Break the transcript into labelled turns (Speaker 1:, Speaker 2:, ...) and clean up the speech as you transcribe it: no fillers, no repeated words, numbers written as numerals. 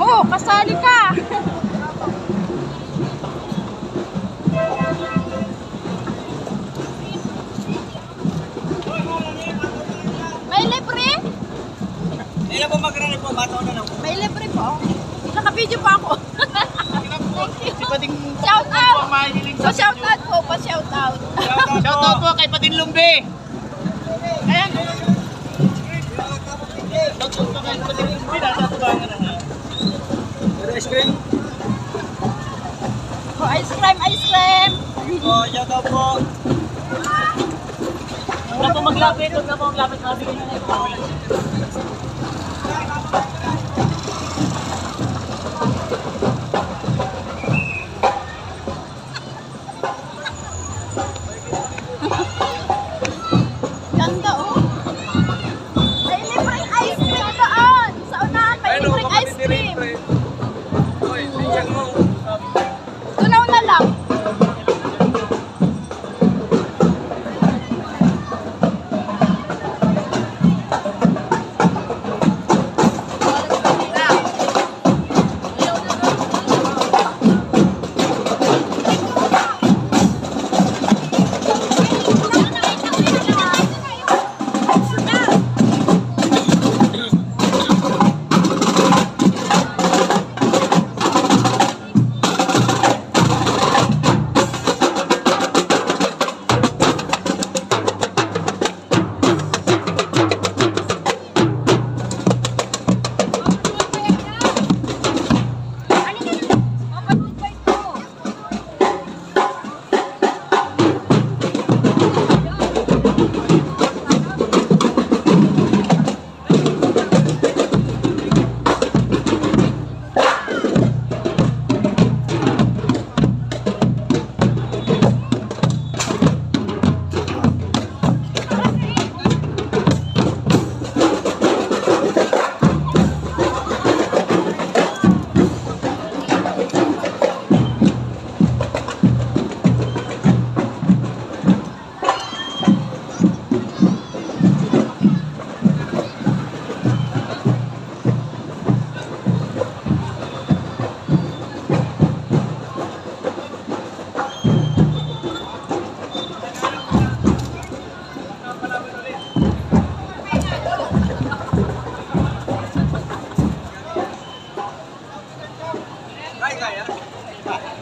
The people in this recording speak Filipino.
Speaker 1: Oh, kasali ka. May libre?
Speaker 2: Ilan po mag-rally po? Bato na lang po.
Speaker 1: May libre po. Naka-video pa ako.
Speaker 2: Si Pading
Speaker 1: Shout out!
Speaker 2: mahihiling
Speaker 1: So, shout out po. Pa-shout out.
Speaker 2: Shout out po kay Pading Lumbe.
Speaker 1: Ayan.
Speaker 2: Shout out po kay Pading Lumbe. Natatubangan na nga. Ice cream?
Speaker 1: Oh, ice cream, ice cream.
Speaker 2: Oh, shout out po. Huwag na po maglapit. Huwag na po maglapit. Mabigyan na ito.
Speaker 1: Ganda oh. May libreng ice cream doon. Sa unahan, may libreng ice cream. Tunaw na lang.
Speaker 2: Kaya?